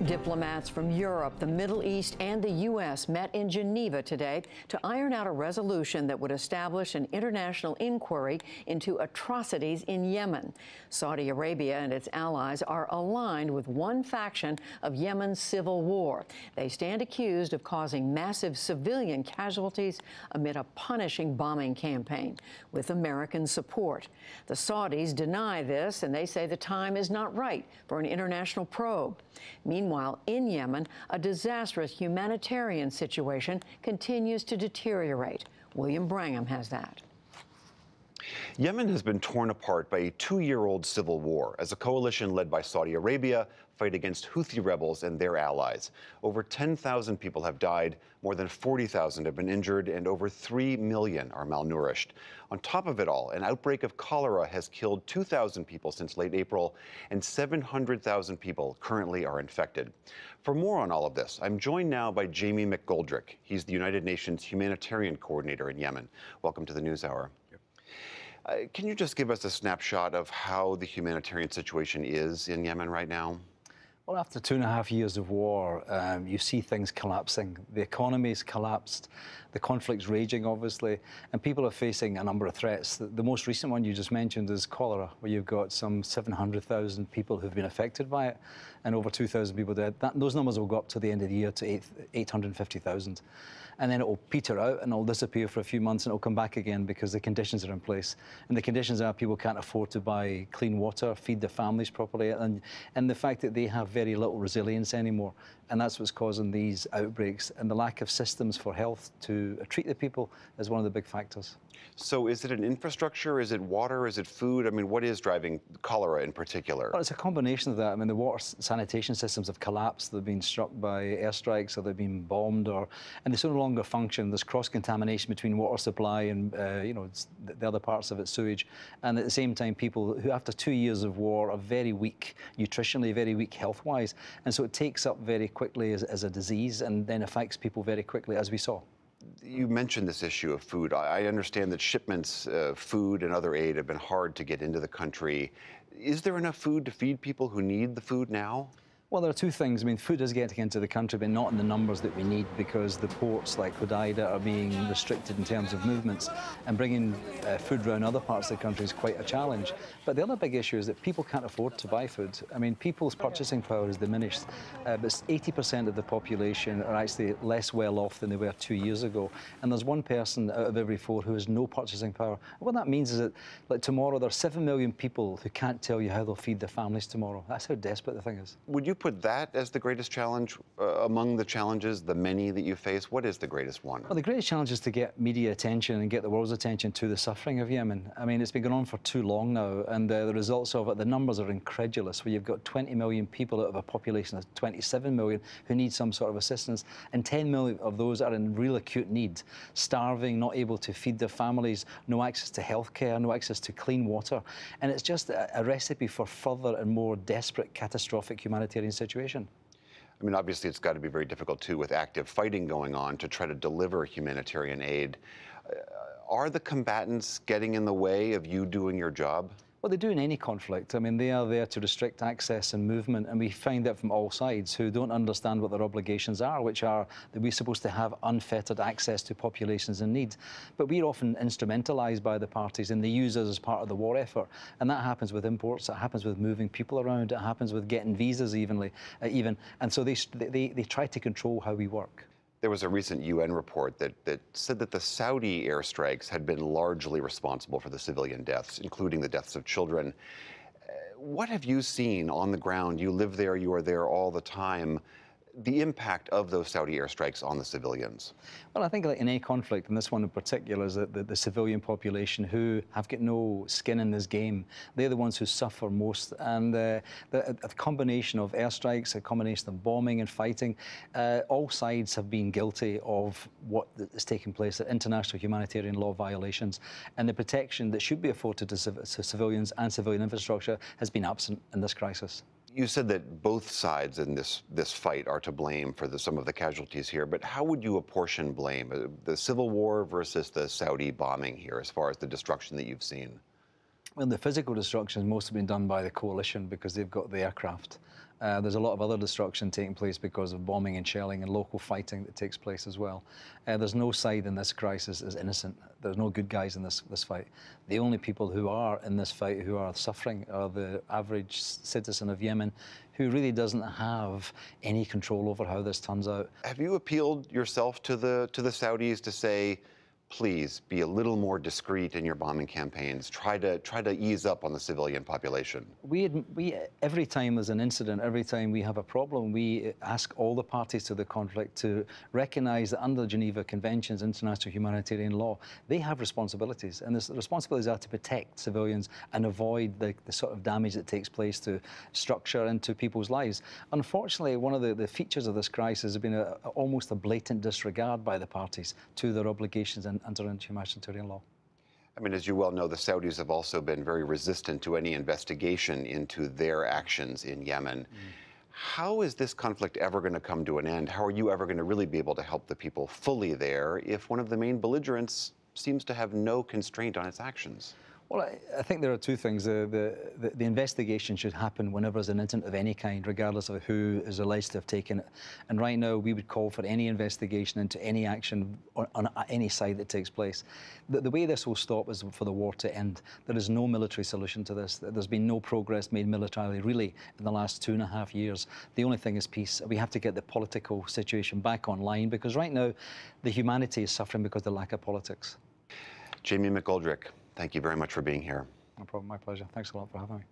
Diplomats from Europe, the Middle East, and the U.S. met in Geneva today to iron out a resolution that would establish an international inquiry into atrocities in Yemen. Saudi Arabia and its allies are aligned with one faction of Yemen's civil war. They stand accused of causing massive civilian casualties amid a punishing bombing campaign with American support. The Saudis deny this, and they say the time is not right for an international probe. Meanwhile, in Yemen, a disastrous humanitarian situation continues to deteriorate. William Brangham has that. Yemen has been torn apart by a 2-year-old civil war as a coalition led by Saudi Arabia fight against Houthi rebels and their allies. Over 10,000 people have died, more than 40,000 have been injured, and over 3 million are malnourished. On top of it all, an outbreak of cholera has killed 2,000 people since late April, and 700,000 people currently are infected. For more on all of this, I'm joined now by Jamie McGoldrick. He's the United Nations Humanitarian Coordinator in Yemen. Welcome to the NewsHour. Can you just give us a snapshot of how the humanitarian situation is in Yemen right now? Well, after 2.5 years of war, you see things collapsing. The economy's collapsed, the conflict's raging, obviously, and people are facing a number of threats. The most recent one you just mentioned is cholera, where you've got some 700,000 people who've been affected by it, and over 2,000 people dead. Those numbers will go up to the end of the year to 850,000. And then it will peter out and it'll disappear for a few months and it'll come back again because the conditions are in place. And the conditions are people can't afford to buy clean water, feed their families properly, and the fact that they have very little resilience anymore. And that's what's causing these outbreaks. And the lack of systems for health to treat the people is one of the big factors. So is it an infrastructure? Is it water? Is it food? I mean, what is driving cholera in particular? Well, it's a combination of that. I mean, the water sanitation systems have collapsed. They've been struck by airstrikes or they've been bombed, and they no longer function. There's cross-contamination between water supply and, the other parts of it, sewage. And at the same time, people who, after 2 years of war, are very weak nutritionally, very weak health-wise. And so it takes up very quickly as a disease and then affects people very quickly, as we saw. You mentioned this issue of food. I understand that shipments of food and other aid have been hard to get into the country. Is there enough food to feed people who need the food now? Well, there are two things. I mean, food is getting into the country, but not in the numbers that we need because the ports like Hodeidah are being restricted in terms of movements, and bringing food around other parts of the country is quite a challenge. But the other big issue is that people can't afford to buy food. I mean, people's purchasing power is diminished, but 80% of the population are actually less well off than they were 2 years ago. And there's one person out of every 4 who has no purchasing power. And what that means is that, like tomorrow, there are 7 million people who can't tell you how they'll feed their families tomorrow. That's how desperate the thing is. Would you put that as the greatest challenge among the challenges, the many that you face? What is the greatest one? Well, the greatest challenge is to get media attention and get the world's attention to the suffering of Yemen. I mean, it's been going on for too long now, and the results of it, the numbers are incredulous, where you've got 20 million people out of a population of 27 million who need some sort of assistance, and 10 million of those are in real acute need, starving, not able to feed their families, no access to healthcare, no access to clean water. And it's just a recipe for further and more desperate, catastrophic humanitarian situation. I mean, obviously, it's got to be very difficult, too, with active fighting going on to try to deliver humanitarian aid. Are the combatants getting in the way of you doing your job? Well, they do in any conflict. I mean, they are there to restrict access and movement, and we find that from all sides who don't understand what their obligations are, which are that we're supposed to have unfettered access to populations in need. But we're often instrumentalized by the parties, and they use us as part of the war effort. And that happens with imports, it happens with moving people around, it happens with getting visas even. And so they try to control how we work. There was a recent UN report that said that the Saudi airstrikes had been largely responsible for the civilian deaths, including the deaths of children. What have you seen on the ground? You live there, you are there all the time. The impact of those Saudi airstrikes on the civilians? Well, I think like in any conflict, and this one in particular, is that the civilian population who have got no skin in this game, they're the ones who suffer most. And a combination of airstrikes, a combination of bombing and fighting, all sides have been guilty of what is taking place, the international humanitarian law violations. And the protection that should be afforded to civilians and civilian infrastructure has been absent in this crisis. You said that both sides in this fight are to blame for some of the casualties here, but how would you apportion blame? The civil war versus the Saudi bombing here, as far as the destruction that you've seen? Well, the physical destruction has mostly been done by the coalition because they've got the aircraft. There's a lot of other destruction taking place because of bombing and shelling and local fighting that takes place as well. There's no side in this crisis is innocent. There's no good guys in this fight. The only people who are in this fight who are suffering are the average citizen of Yemen, who really doesn't have any control over how this turns out. Have you appealed yourself to the Saudis to say, please be a little more discreet in your bombing campaigns. Try to ease up on the civilian population. We every time there's an incident, every time we have a problem, we ask all the parties to the conflict to recognize that under the Geneva Conventions, international humanitarian law, they have responsibilities, and the responsibilities are to protect civilians and avoid the sort of damage that takes place to structure and to people's lives. Unfortunately, one of the features of this crisis has been almost a blatant disregard by the parties to their obligations and under humanitarian law. I mean, as you well know, the Saudis have also been very resistant to any investigation into their actions in Yemen. How is this conflict ever going to come to an end? How are you ever going to really be able to help the people fully there if one of the main belligerents seems to have no constraint on its actions? Well, I think there are two things. The investigation should happen whenever there's an incident of any kind, regardless of who is alleged to have taken it. And right now, we would call for any investigation into any action on any side that takes place. The way this will stop is for the war to end. There is no military solution to this. There's been no progress made militarily, really, in the last 2.5 years. The only thing is peace. We have to get the political situation back online, because right now, the humanity is suffering because of the lack of politics. Jamie McGoldrick, thank you very much for being here. No problem, my pleasure. Thanks a lot for having me.